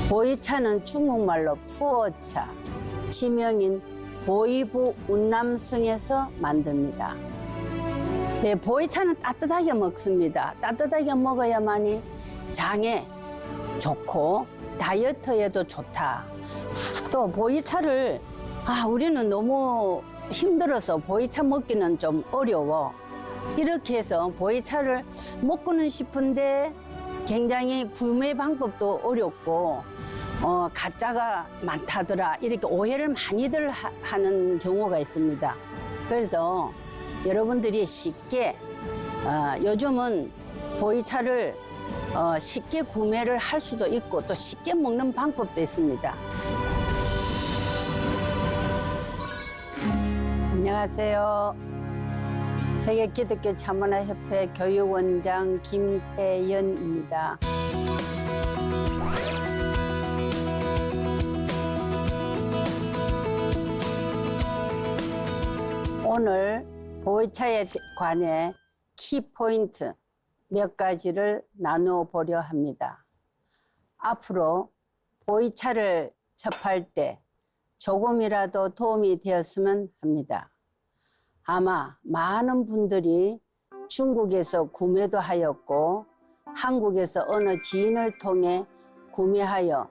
보이차는 중국말로 푸어차, 지명인 보이부 운남성에서 만듭니다. 네, 보이차는 따뜻하게 먹습니다. 따뜻하게 먹어야만이 장에 좋고 다이어트에도 좋다. 또 보이차를 우리는 너무 힘들어서 보이차 먹기는 좀 어려워. 이렇게 해서 보이차를 먹고는 싶은데 굉장히 구매 방법도 어렵고 가짜가 많다더라 이렇게 오해를 많이들 하는 경우가 있습니다. 그래서 여러분들이 쉽게 요즘은 보이차를 쉽게 구매를 할 수도 있고 또 쉽게 먹는 방법도 있습니다. 안녕하세요. 세계기독교자문화협회 교육원장 김태연입니다. 오늘 보이차에 관해 키포인트 몇 가지를 나누어 보려 합니다. 앞으로 보이차를 접할 때 조금이라도 도움이 되었으면 합니다. 아마 많은 분들이 중국에서 구매도 하였고 한국에서 어느 지인을 통해 구매하여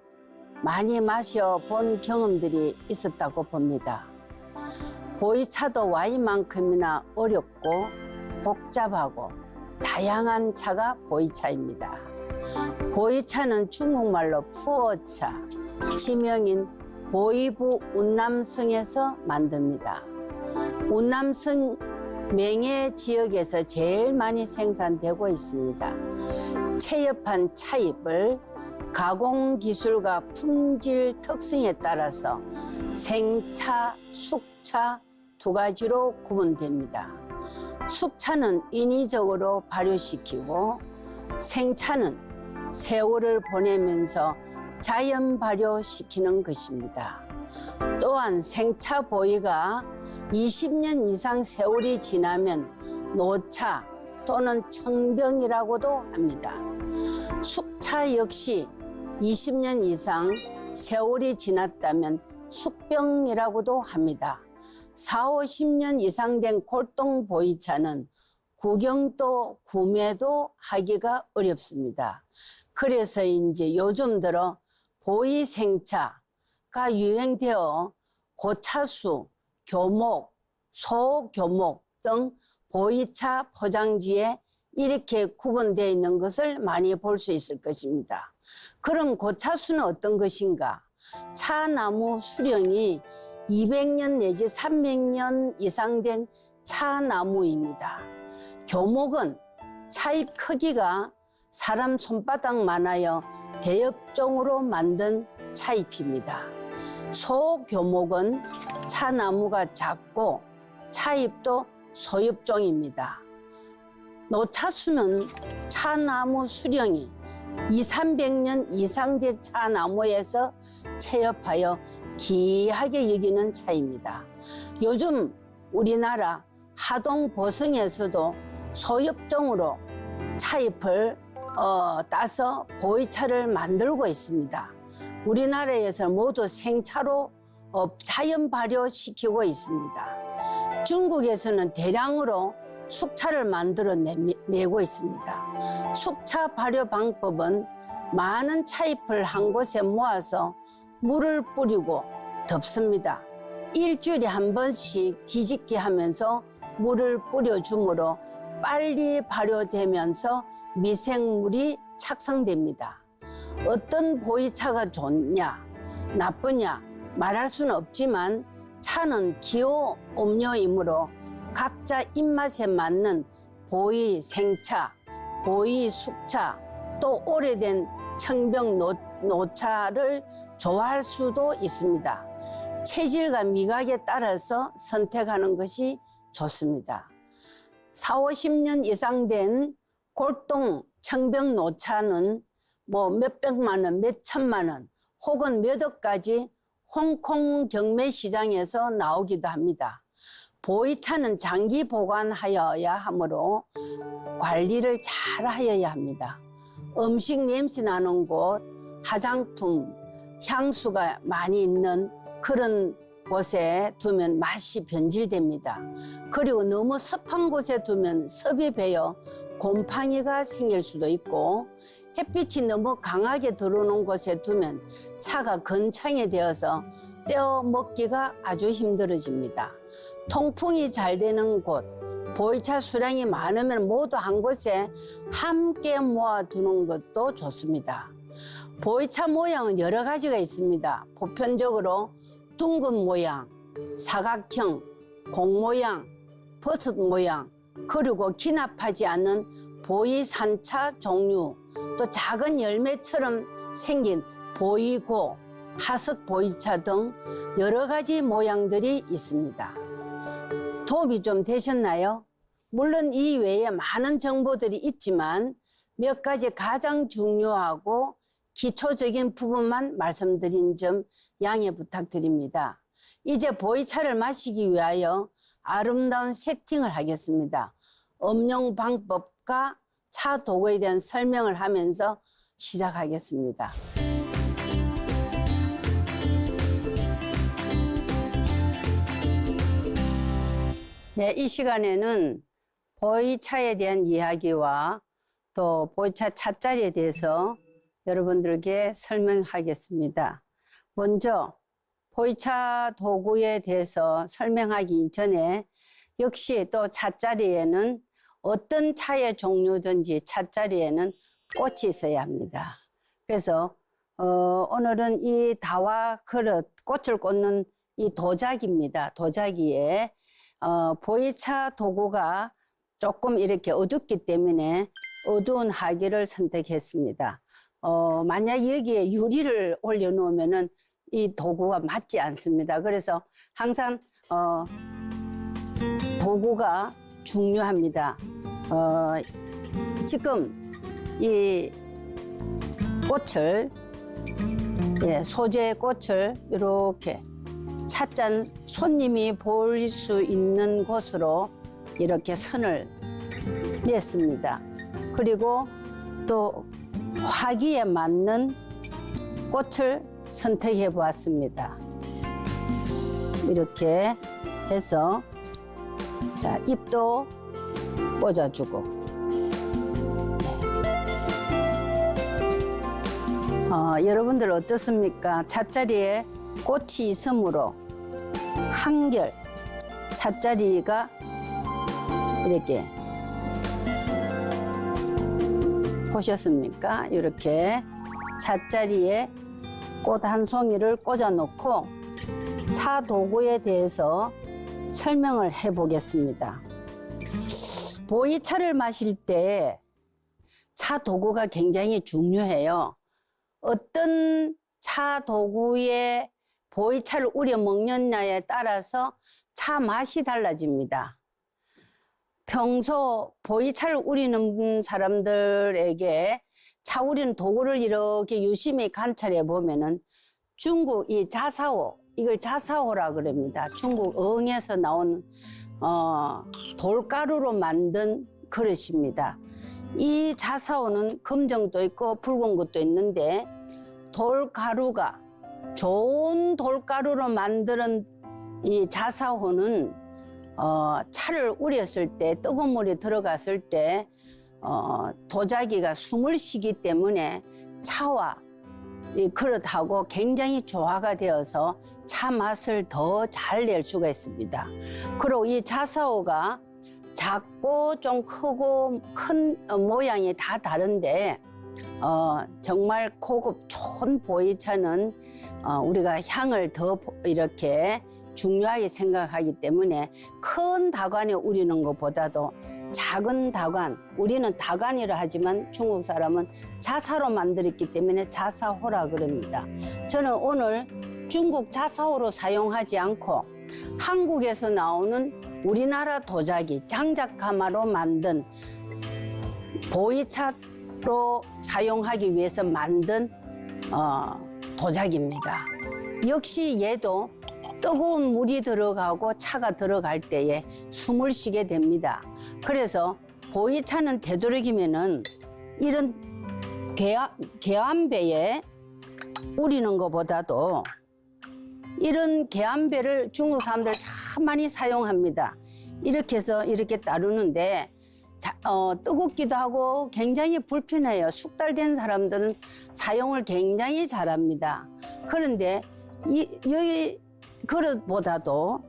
많이 마셔본 경험들이 있었다고 봅니다. 보이차도 와인만큼이나 어렵고 복잡하고 다양한 차가 보이차입니다. 보이차는 중국말로 푸어차, 지명인 보이부 운남성에서 만듭니다. 운남성 맹해 지역에서 제일 많이 생산되고 있습니다. 채엽한 차잎을 가공기술과 품질 특성에 따라서 생차, 숙차 두 가지로 구분됩니다. 숙차는 인위적으로 발효시키고 생차는 세월을 보내면서 자연 발효시키는 것입니다. 또한 생차 보이가 20년 이상 세월이 지나면 노차 또는 청병이라고도 합니다. 숙차 역시 20년 이상 세월이 지났다면 숙병이라고도 합니다. 40-50년 이상 된 골동 보이차는 구경도 구매도 하기가 어렵습니다. 그래서 이제 요즘 들어 보이 생차가 유행되어 고차수, 교목, 소교목 등 보이차 포장지에 이렇게 구분되어 있는 것을 많이 볼 수 있을 것입니다. 그럼 고차수는 어떤 것인가? 차나무 수령이 200년 내지 300년 이상 된 차나무입니다. 교목은 차잎 크기가 사람 손바닥만하여 대엽종으로 만든 차잎입니다. 소교목은 차나무가 작고 차잎도 소엽종입니다. 노차수는 차나무 수령이 200-300년 이상 된 차나무에서 채엽하여 귀하게 여기는 차입니다. 요즘 우리나라 하동 보성에서도 소엽종으로 차잎을 따서 보이차를 만들고 있습니다. 우리나라에서 모두 생차로 자연 발효시키고 있습니다. 중국에서는 대량으로 숙차를 만들어 내고 있습니다. 숙차 발효 방법은 많은 차잎을 한 곳에 모아서 물을 뿌리고 덮습니다. 일주일에 한 번씩 뒤집기 하면서 물을 뿌려주므로 빨리 발효되면서 미생물이 착상됩니다. 어떤 보이차가 좋냐, 나쁘냐 말할 수는 없지만 차는 기호 음료이므로 각자 입맛에 맞는 보이 생차, 보이 숙차, 또 오래된 청병 노차를 좋아할 수도 있습니다. 체질과 미각에 따라서 선택하는 것이 좋습니다. 40-50년 이상 된 골동 청병 노차는 몇백만 원, 몇천만 원 혹은 몇 억까지 홍콩 경매 시장에서 나오기도 합니다. 보이차는 장기 보관하여야 하므로 관리를 잘 하여야 합니다. 음식 냄새 나는 곳, 화장품, 향수가 많이 있는 그런 곳에 두면 맛이 변질됩니다. 그리고 너무 습한 곳에 두면 습이 배어 곰팡이가 생길 수도 있고, 햇빛이 너무 강하게 들어오는 곳에 두면 차가 건창이 되어서 떼어 먹기가 아주 힘들어집니다. 통풍이 잘 되는 곳, 보이차 수량이 많으면 모두 한 곳에 함께 모아두는 것도 좋습니다. 보이차 모양은 여러 가지가 있습니다. 보편적으로 둥근 모양, 사각형, 공 모양, 버섯 모양, 그리고 기납하지 않는 보이산차 종류, 또 작은 열매처럼 생긴 보이고, 하석 보이차 등 여러 가지 모양들이 있습니다. 도움이 좀 되셨나요? 물론 이 외에 많은 정보들이 있지만 몇 가지 가장 중요하고 기초적인 부분만 말씀드린 점 양해 부탁드립니다. 이제 보이차를 마시기 위하여 아름다운 세팅을 하겠습니다. 음용 방법과 차 도구에 대한 설명을 하면서 시작하겠습니다. 네, 이 시간에는 보이차에 대한 이야기와 또 보이차 차자리에 대해서 여러분들께 설명하겠습니다. 먼저 보이차 도구에 대해서 설명하기 전에 역시 또 차자리에는 어떤 차의 종류든지 차자리에는 꽃이 있어야 합니다. 그래서 오늘은 이 다와 그릇, 꽃을 꽂는 이 도자기입니다. 도자기에 보이차 도구가 조금 이렇게 어둡기 때문에 어두운 하기를 선택했습니다. 만약 여기에 유리를 올려놓으면은 이 도구가 맞지 않습니다. 그래서 항상 도구가 중요합니다. 지금 이 꽃을, 소재의 꽃을 이렇게 찻잔 손님이 볼 수 있는 곳으로 이렇게 선을 냈습니다. 그리고 또 화기에 맞는 꽃을 선택해 보았습니다. 이렇게 해서 자, 잎도 꽂아주고, 여러분들 어떻습니까? 찻자리에 꽃이 있으므로 한결 찻자리가 이렇게 보셨습니까? 이렇게 찻자리에 꽃 한 송이를 꽂아 놓고 차 도구에 대해서 설명을 해 보겠습니다. 보이차를 마실 때 차 도구가 굉장히 중요해요. 어떤 차 도구에 보이차를 우려 먹느냐에 따라서 차 맛이 달라집니다. 평소 보이차를 우리는 사람들에게 차 우리는 도구를 이렇게 유심히 관찰해 보면은 중국 이 자사오, 이걸 자사오라 그럽니다. 중국 어흥에서 나온 돌가루로 만든 그릇입니다. 이 자사오는 검정도 있고 붉은 것도 있는데, 돌가루가 좋은 돌가루로 만드는 이 자사오는 차를 우렸을 때, 뜨거운 물이 들어갔을 때 도자기가 숨을 쉬기 때문에 차와 이 그릇하고 굉장히 조화가 되어서 차 맛을 더 잘 낼 수가 있습니다. 그리고 이 자사오가 작고 좀 크고 큰 모양이 다 다른데 정말 고급 좋은 보이차는 우리가 향을 더 이렇게 중요하게 생각하기 때문에 큰 다관에 우리는 것보다도 작은 다관, 우리는 다관이라 하지만 중국 사람은 자사로 만들었기 때문에 자사호라 그럽니다. 저는 오늘 중국 자사호로 사용하지 않고 한국에서 나오는 우리나라 도자기, 장작가마로 만든 보이차로 사용하기 위해서 만든 도자기입니다. 역시 얘도 뜨거운 물이 들어가고 차가 들어갈 때에 숨을 쉬게 됩니다. 그래서 보이차는 되도록이면은 이런 개암배에 우리는 것보다도 이런 계암배를 중국 사람들 참 많이 사용합니다. 이렇게 해서 이렇게 따르는데 뜨겁기도 하고 굉장히 불편해요. 숙달된 사람들은 사용을 굉장히 잘합니다. 그런데 여기 그릇보다도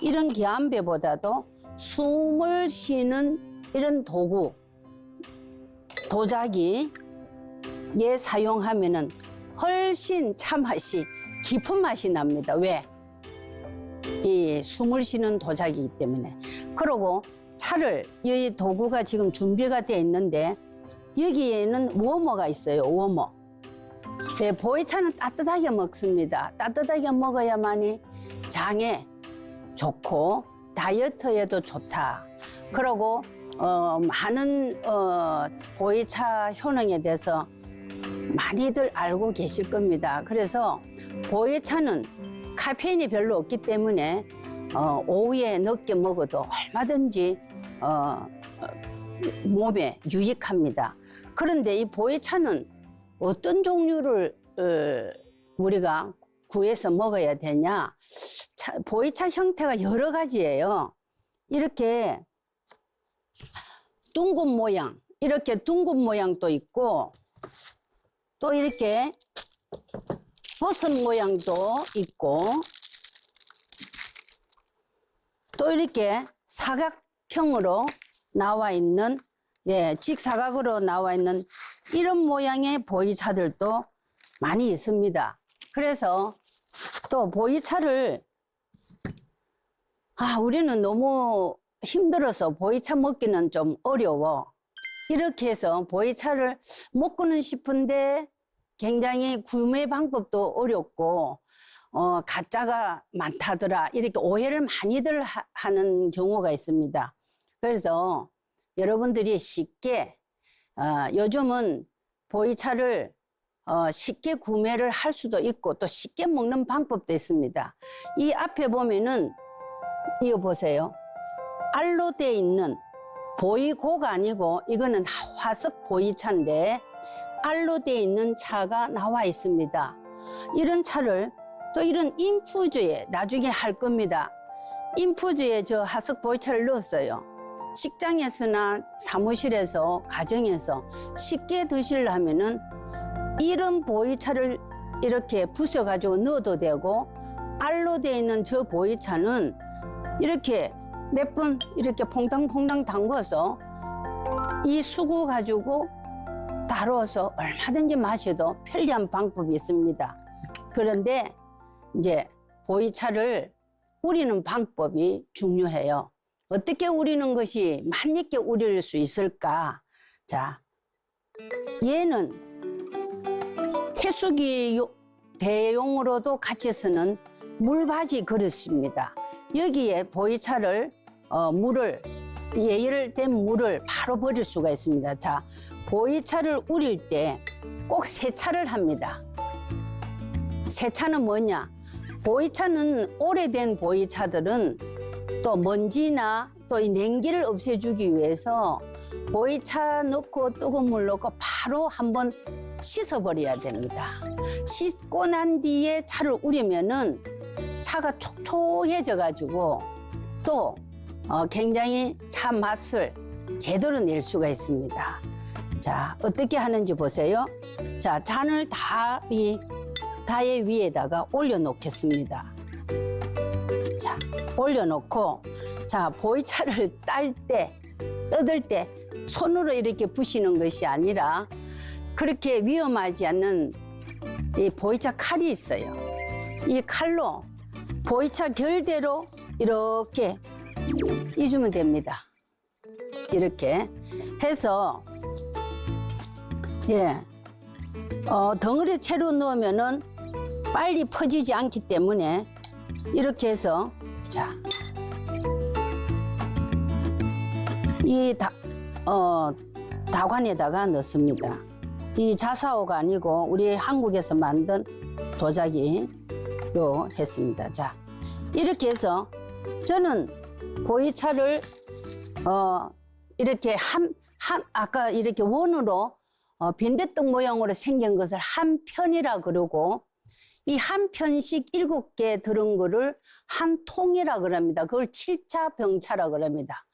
이런 계암배보다도 숨을 쉬는 이런 도자기 사용하면은 훨씬 차 맛이 깊은 맛이 납니다. 왜? 이 숨을 쉬는 도자기이기 때문에. 그리고 차를 이 도구가 지금 준비가 되어 있는데 여기에는 워머가 있어요. 워머. 네, 보이차는 따뜻하게 먹습니다. 따뜻하게 먹어야만이 장에 좋고 다이어트에도 좋다. 그리고 많은 보이차 효능에 대해서 많이들 알고 계실 겁니다. 그래서 보이차는 카페인이 별로 없기 때문에 오후에 늦게 먹어도 얼마든지 몸에 유익합니다. 그런데 이 보이차는 어떤 종류를 우리가 구해서 먹어야 되냐? 보이차 형태가 여러 가지예요. 이렇게 둥근 모양, 이렇게 둥근 모양도 있고 또 이렇게 버섯 모양도 있고 또 이렇게 사각형으로 나와 있는 직사각으로 나와 있는 이런 모양의 보이차들도 많이 있습니다. 그래서 또 보이차를 우리는 너무 힘들어서 보이차 먹기는 좀 어려워. 이렇게 해서 보이차를 먹고는 싶은데 굉장히 구매 방법도 어렵고 가짜가 많다더라 이렇게 오해를 많이들 하는 경우가 있습니다. 그래서 여러분들이 쉽게 요즘은 보이차를 쉽게 구매를 할 수도 있고 또 쉽게 먹는 방법도 있습니다. 이 앞에 보면은 이거 보세요. 알로 되어 있는 보이고가 아니고 이거는 화석 보이차인데 알로 되어 있는 차가 나와 있습니다. 이런 차를 또 이런 인푸즈에 나중에 할 겁니다. 인푸즈에 저 화석 보이차를 넣었어요. 식장에서나 사무실에서 가정에서 쉽게 드시려면은 이런 보이차를 이렇게 부숴가지고 넣어도 되고 알로 되어 있는 저 보이차는 이렇게 몇 번 이렇게 퐁당퐁당 담궈서 이 수구 가지고 다뤄서 얼마든지 마셔도 편리한 방법이 있습니다. 그런데 이제 보이차를 우리는 방법이 중요해요. 어떻게 우리는 것이 맛있게 우릴 수 있을까? 자, 얘는 태수기 대용으로도 같이 쓰는 물바지 그릇입니다. 여기에 보이차를 물을 예열된 물을 바로 버릴 수가 있습니다. 자, 보이차를 우릴 때 꼭 세차를 합니다. 세차는 뭐냐? 보이차는 오래된 보이차들은 또 먼지나 또 이 냉기를 없애주기 위해서 보이차 넣고 뜨거운 물 넣고 바로 한번 씻어버려야 됩니다. 씻고 난 뒤에 차를 우리면은 차가 촉촉해져 가지고 또 굉장히 차 맛을 제대로 낼 수가 있습니다. 자, 어떻게 하는지 보세요. 자, 잔을 다의 위에다가 올려놓겠습니다. 자, 올려놓고 자, 보이차를 뜯을 때 손으로 이렇게 부시는 것이 아니라 그렇게 위험하지 않는 이 보이차 칼이 있어요. 이 칼로 보이차 결대로 이렇게 이주면 됩니다. 이렇게 해서 덩어리 채로 넣으면은 빨리 퍼지지 않기 때문에 이렇게 해서 자, 이 다관에다가 넣습니다. 이 자사오가 아니고 우리 한국에서 만든 도자기로 했습니다. 자, 이렇게 해서 저는 보이차를 이렇게 아까 이렇게 원으로 빈대떡 모양으로 생긴 것을 한 편이라 그러고 이 한 편씩 7개 들은 거를 한 통이라 그럽니다. 그걸 칠차 병차라 그럽니다.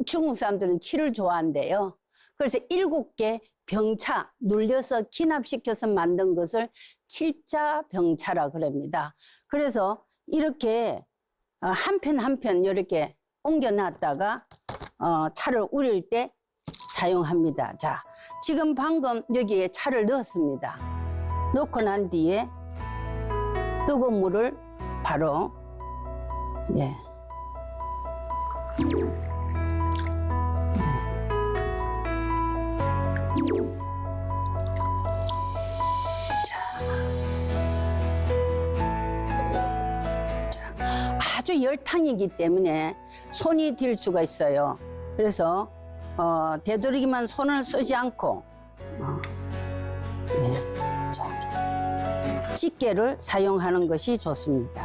중국 사람들은 치를 좋아한대요. 그래서 7개 병차 눌려서 기납시켜서 만든 것을 칠자 병차라 그럽니다. 그래서 이렇게 한 편 한 편 이렇게 옮겨놨다가 차를 우릴 때 사용합니다. 자, 지금 방금 여기에 차를 넣었습니다. 넣고 난 뒤에 뜨거운 물을 바로 아주 열탕이기 때문에 손이 딜 수가 있어요. 그래서 되도록이면 손을 쓰지 않고 집게를 사용하는 것이 좋습니다.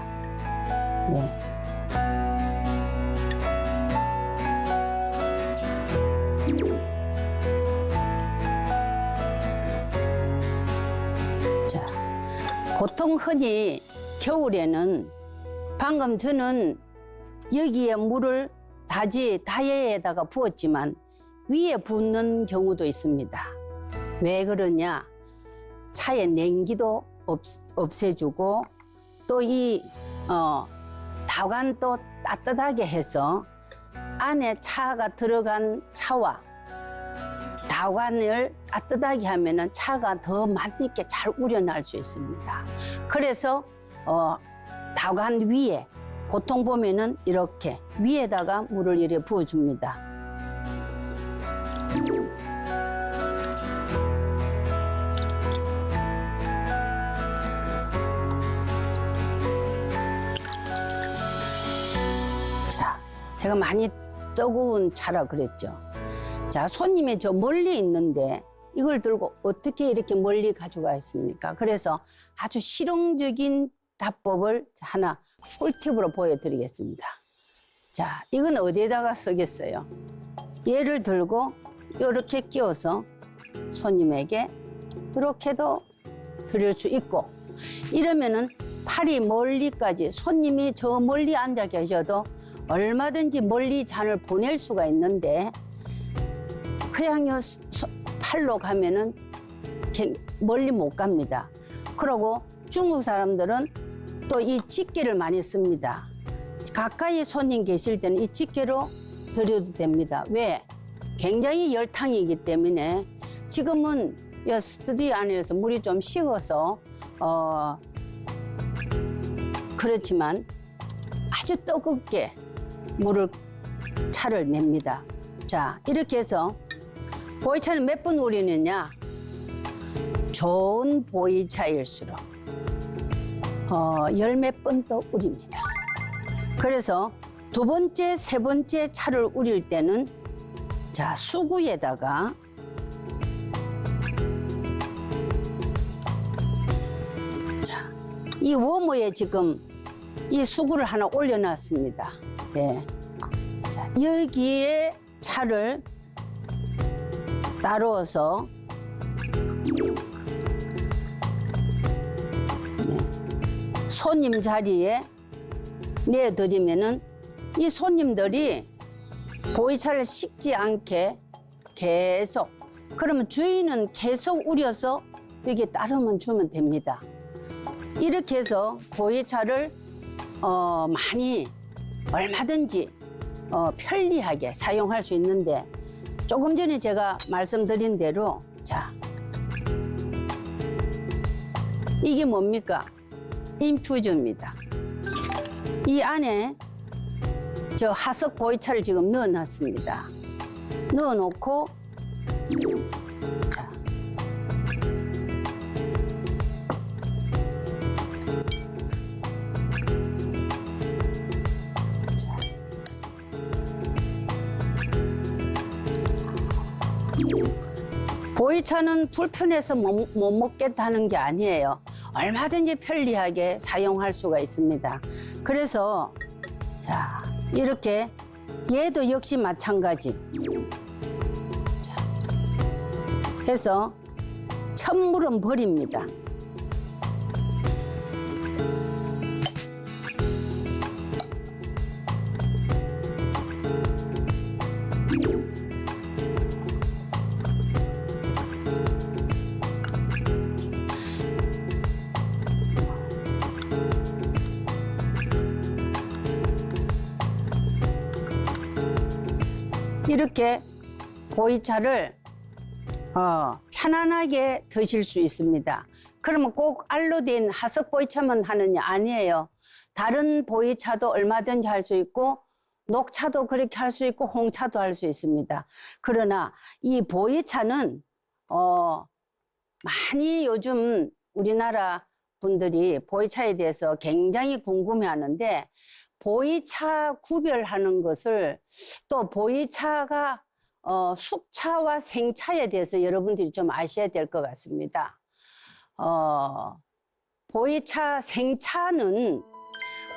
자, 보통 흔히 겨울에는 방금 저는 여기에 물을 다예에다가 부었지만 위에 붓는 경우도 있습니다. 왜 그러냐? 차의 냉기도 없애주고 또 이 다관 또 따뜻하게 해서 안에 차가 들어간 차와 다관을 따뜻하게 하면은 차가 더 맛있게 잘 우려날 수 있습니다. 그래서 다관 위에 보통 보면은 이렇게 위에다가 물을 이렇게 부어줍니다. 자, 제가 많이 뜨거운 차라 그랬죠. 자, 손님이 저 멀리 있는데 이걸 들고 어떻게 이렇게 멀리 가져가 있습니까? 그래서 아주 실용적인 답법을 하나 꿀팁으로 보여드리겠습니다. 자, 이건 어디에다가 쓰겠어요? 얘를 들고 이렇게 끼워서 손님에게 이렇게도 드릴 수 있고, 이러면은 팔이 멀리까지, 손님이 저 멀리 앉아 계셔도 얼마든지 멀리 잔을 보낼 수가 있는데, 그냥 요 팔로 가면은 멀리 못 갑니다. 그리고 중국 사람들은 또 이 집게를 많이 씁니다. 가까이 손님 계실 때는 이 집게로 드려도 됩니다. 왜? 굉장히 열탕이기 때문에. 지금은 이 스튜디오 안에서 물이 좀 식어서 그렇지만 아주 뜨겁게 차를 냅니다. 자, 이렇게 해서 보이차는 몇 번 우리느냐? 좋은 보이차일수록 열 몇 번 더 우립니다. 그래서 두 번째, 세 번째 차를 우릴 때는 자, 수구에다가 자, 이 워머에 지금 이 수구를 하나 올려놨습니다. 예. 자, 여기에 차를 따라서 손님 자리에 내드리면은 이 손님들이 보이차를 식지 않게 계속, 그러면 주인은 계속 우려서 여기 따르면 주면 됩니다. 이렇게 해서 보이차를 많이 얼마든지 편리하게 사용할 수 있는데, 조금 전에 제가 말씀드린 대로, 자, 이게 뭡니까? 인퓨저입니다. 이 안에 저 하석 보이차를 지금 넣어놨습니다. 넣어놓고, 자, 보이차는 불편해서 못 먹겠다는 게 아니에요. 얼마든지 편리하게 사용할 수가 있습니다. 그래서 자, 이렇게 얘도 역시 마찬가지. 자, 해서 첫물은 버립니다. 이렇게 보이차를 편안하게 드실 수 있습니다. 그러면 꼭 알로 된 하석 보이차만 하느냐? 아니에요. 다른 보이차도 얼마든지 할 수 있고 녹차도 그렇게 할 수 있고 홍차도 할 수 있습니다. 그러나 이 보이차는 많이 요즘 우리나라 분들이 보이차에 대해서 굉장히 궁금해하는데 보이차 구별하는 것을 또 보이차가 숙차와 생차에 대해서 여러분들이 좀 아셔야 될 것 같습니다. 보이차, 생차는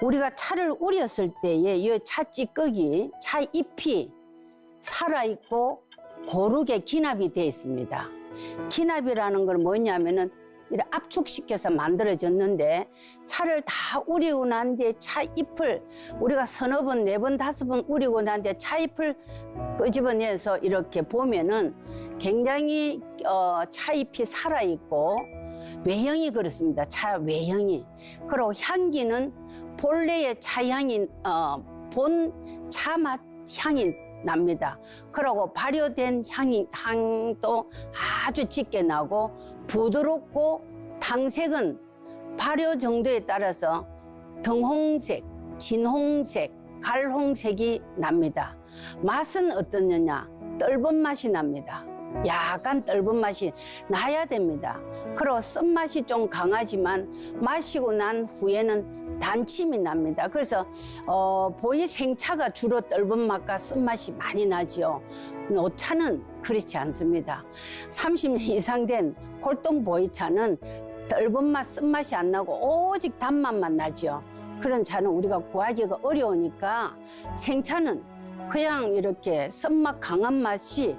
우리가 차를 우렸을 때에 이 차 찌꺼기, 차 잎이 살아있고 고르게 기납이 되어 있습니다. 기납이라는 건 뭐냐면은 이렇게 압축시켜서 만들어졌는데 차를 다 우리고 난 뒤에 차 잎을 우리가 서너 번, 네 번, 다섯 번 우리고 난 뒤에 차 잎을 끄집어내서 이렇게 보면은 굉장히 차 잎이 살아있고 외형이 그렇습니다. 차 외형이. 그리고 향기는 본래의 차향이 본 차 맛 향이 납니다. 그리고 발효된 향도 아주 짙게 나고 부드럽고 당색은 발효 정도에 따라서 등홍색, 진홍색, 갈홍색이 납니다. 맛은 어떠느냐? 떫은 맛이 납니다. 약간 떫은 맛이 나야 됩니다. 그리고 쓴맛이 좀 강하지만 마시고 난 후에는 단침이 납니다. 그래서 보이 생차가 주로 떫은 맛과 쓴맛이 많이 나지요. 노차는 그렇지 않습니다. 30년 이상 된 골동 보이차는 떫은 맛, 쓴맛이 안 나고 오직 단맛만 나죠. 그런 차는 우리가 구하기가 어려우니까 생차는 그냥 이렇게 쓴맛 강한 맛이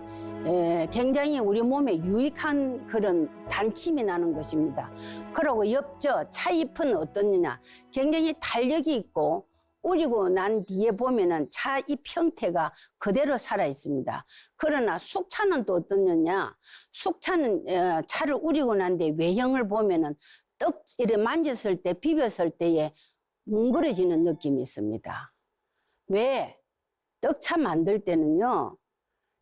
굉장히 우리 몸에 유익한 그런 단침이 나는 것입니다. 그리고 엽저, 차잎은 어떠느냐? 굉장히 탄력이 있고 우리고 난 뒤에 보면은 차잎 형태가 그대로 살아 있습니다. 그러나 숙차는 또 어떠느냐? 숙차는 차를 우리고 난 뒤에 외형을 보면은 떡 이렇게 만졌을 때, 비볐을 때에 뭉그러지는 느낌이 있습니다. 왜? 떡차 만들 때는요,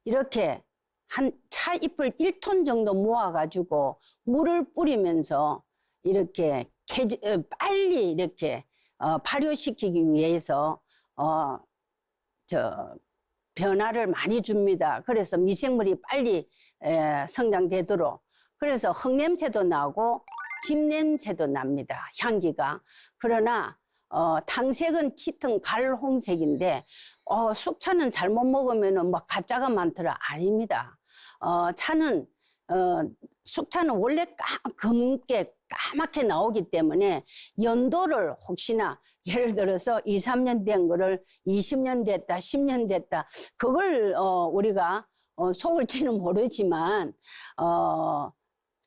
이렇게 한 차잎을 1톤 정도 모아가지고 물을 뿌리면서 이렇게 빨리 이렇게 발효시키기 위해서 변화를 많이 줍니다. 그래서 미생물이 빨리 성장되도록. 그래서 흙냄새도 나고 집 냄새도 납니다. 향기가. 그러나 당색은 짙은 갈홍색인데 숙차는 잘못 먹으면 막 가짜가 많더라. 아닙니다. 차는 숙차는 원래 검게 까맣게 나오기 때문에 연도를 혹시나 예를 들어서 2, 3년 된 거를 20년 됐다, 10년 됐다 그걸 우리가 속을지는 모르지만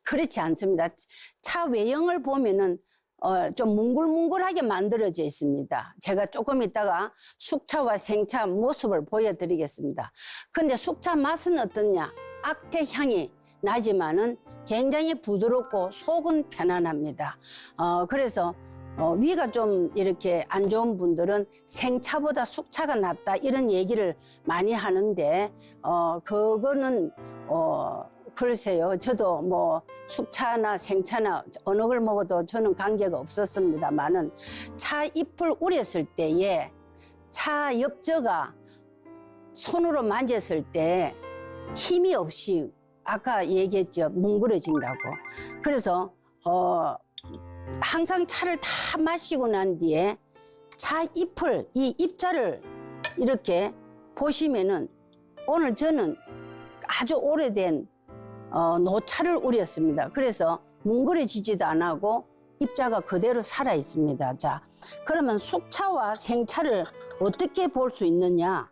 그렇지 않습니다. 차 외형을 보면은 좀 뭉글뭉글하게 만들어져 있습니다. 제가 조금 있다가 숙차와 생차 모습을 보여드리겠습니다. 근데 숙차 맛은 어떠냐? 악태 향이 나지만은 굉장히 부드럽고 속은 편안합니다. 그래서 위가 좀 이렇게 안 좋은 분들은 생차보다 숙차가 낫다 이런 얘기를 많이 하는데 그거는 글쎄요. 저도 뭐 숙차나 생차나 어느 걸 먹어도 저는 관계가 없었습니다만은 차 잎을 우렸을 때에 차 엽저가 손으로 만졌을 때 힘이 없이 아까 얘기했죠. 뭉그러진다고. 그래서 항상 차를 다 마시고 난 뒤에 차 잎을 이 잎자를 이렇게 보시면은 오늘 저는 아주 오래된 노차를 우렸습니다. 그래서 뭉그러지지도 안 하고 잎자가 그대로 살아 있습니다. 자, 그러면 숙차와 생차를 어떻게 볼 수 있느냐?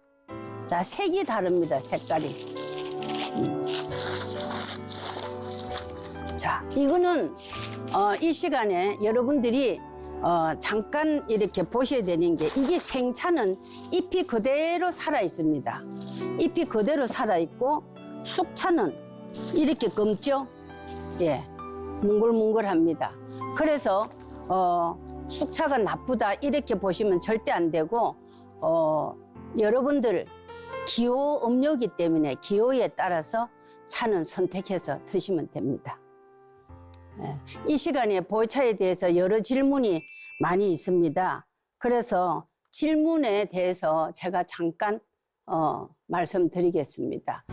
자, 색이 다릅니다. 색깔이. 자, 이거는 이 시간에 여러분들이 잠깐 이렇게 보셔야 되는 게 이게 생차는 잎이 그대로 살아 있습니다. 잎이 그대로 살아 있고 숙차는 이렇게 검죠. 예, 뭉글뭉글합니다. 그래서 숙차가 나쁘다 이렇게 보시면 절대 안 되고 여러분들 기호 음료이기 때문에 기호에 따라서 차는 선택해서 드시면 됩니다. 예, 이 시간에 보이차에 대해서 여러 질문이 많이 있습니다. 그래서 질문에 대해서 제가 잠깐 말씀드리겠습니다.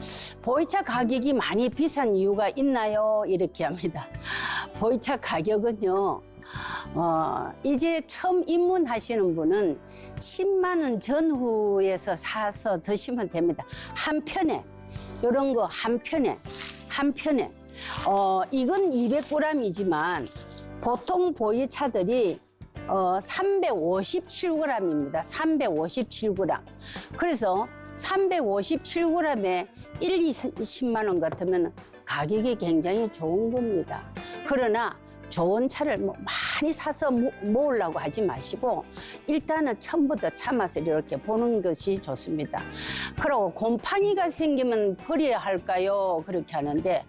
보이차 가격이 많이 비싼 이유가 있나요? 이렇게 합니다. 보이차 가격은요, 이제 처음 입문하시는 분은 10만 원 전후에서 사서 드시면 됩니다. 한 편에, 이런 거 한 편에. 이건 200g이지만 보통 보이차들이 357g입니다. 357g. 그래서 357g에 20만 원 같으면 가격이 굉장히 좋은 겁니다. 그러나 좋은 차를 많이 사서 모으려고 하지 마시고 일단은 처음부터 차 맛을 이렇게 보는 것이 좋습니다. 그리고 곰팡이가 생기면 버려야 할까요? 그렇게 하는데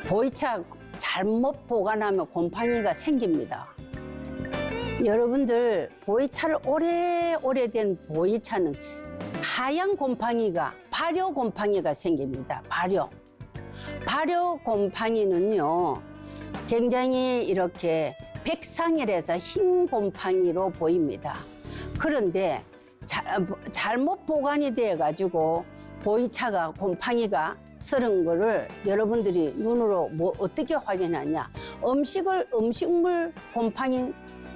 보이차 잘못 보관하면 곰팡이가 생깁니다. 여러분들 보이차를 오래된 보이차는 하얀 곰팡이가 발효 곰팡이가 생깁니다. 발효 곰팡이는요 굉장히 이렇게 백상열에서 흰 곰팡이로 보입니다. 그런데 잘못 보관이 돼 가지고 보이차가 곰팡이가 썰은 거를 여러분들이 눈으로 어떻게 확인하냐? 음식물 곰팡이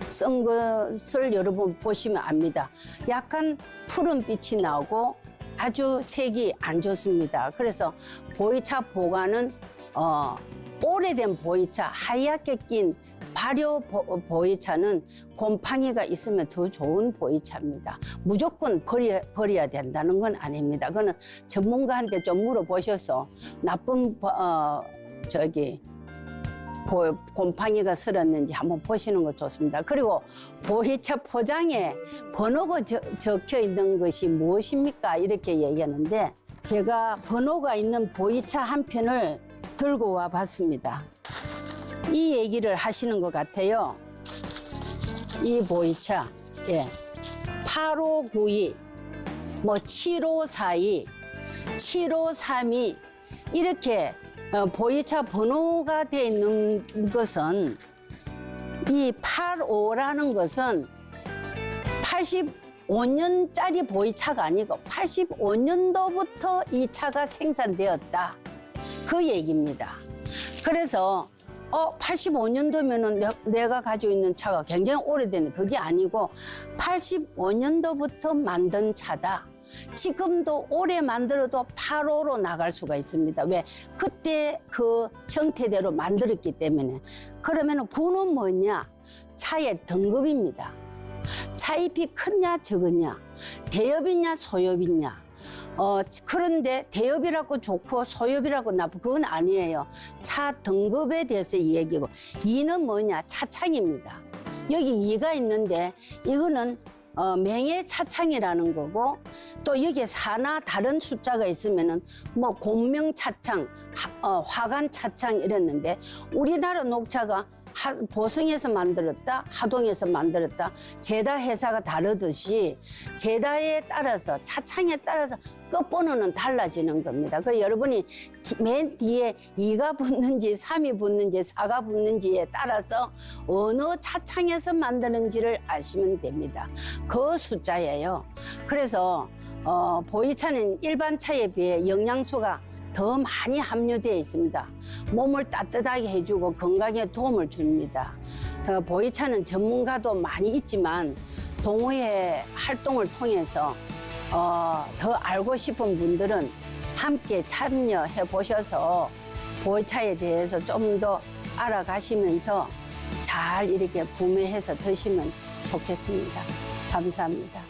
썬 것을 여러분 보시면 압니다. 약간 푸른 빛이 나오고 아주 색이 안 좋습니다. 그래서 보이차 보관은 오래된 보이차, 하얗게 낀 발효 보이차는 곰팡이가 있으면 더 좋은 보이차입니다. 무조건 버려야 된다는 건 아닙니다. 그거는 전문가한테 좀 물어보셔서 나쁜 곰팡이가 슬었는지 한번 보시는 거 좋습니다. 그리고 보이차 포장에 번호가 적혀 있는 것이 무엇입니까? 이렇게 얘기하는데 제가 번호가 있는 보이차 한 편을 들고 와 봤습니다. 이 얘기를 하시는 것 같아요. 이 보이차, 예, 8592, 7542, 7532 이렇게 보이차 번호가 되어 있는 것은 이 85라는 것은 85년짜리 보이차가 아니고 85년도부터 이 차가 생산되었다. 그 얘기입니다. 그래서 85년도면은 내가 가지고 있는 차가 굉장히 오래된 그게 아니고 85년도부터 만든 차다. 지금도 오래 만들어도 85로 나갈 수가 있습니다. 왜? 그때 그 형태대로 만들었기 때문에. 그러면 9는 뭐냐? 차의 등급입니다. 차잎이 크냐 적으냐? 대엽이냐 소엽이냐? 그런데 대엽이라고 좋고 소엽이라고 나쁘고 그건 아니에요. 차 등급에 대해서 이 얘기고 2는 뭐냐? 차창입니다. 여기 2가 있는데 이거는 맹의 차창이라는 거고 또 여기에 4나 다른 숫자가 있으면은 뭐 공명 차창, 화관 차창 이랬는데 우리나라 녹차가 보성에서 만들었다, 하동에서 만들었다, 제다 회사가 다르듯이 제다에 따라서 차창에 따라서 끝번호는 달라지는 겁니다. 그래서 여러분이 맨 뒤에 2가 붙는지 3이 붙는지 4가 붙는지에 따라서 어느 차창에서 만드는지를 아시면 됩니다. 그 숫자예요. 그래서 보이차는 일반 차에 비해 영양소가 더 많이 함유되어 있습니다. 몸을 따뜻하게 해주고 건강에 도움을 줍니다. 보이차는 전문가도 많이 있지만 동호회 활동을 통해서 더 알고 싶은 분들은 함께 참여해 보셔서 보이차에 대해서 좀 더 알아가시면서 잘 이렇게 구매해서 드시면 좋겠습니다. 감사합니다.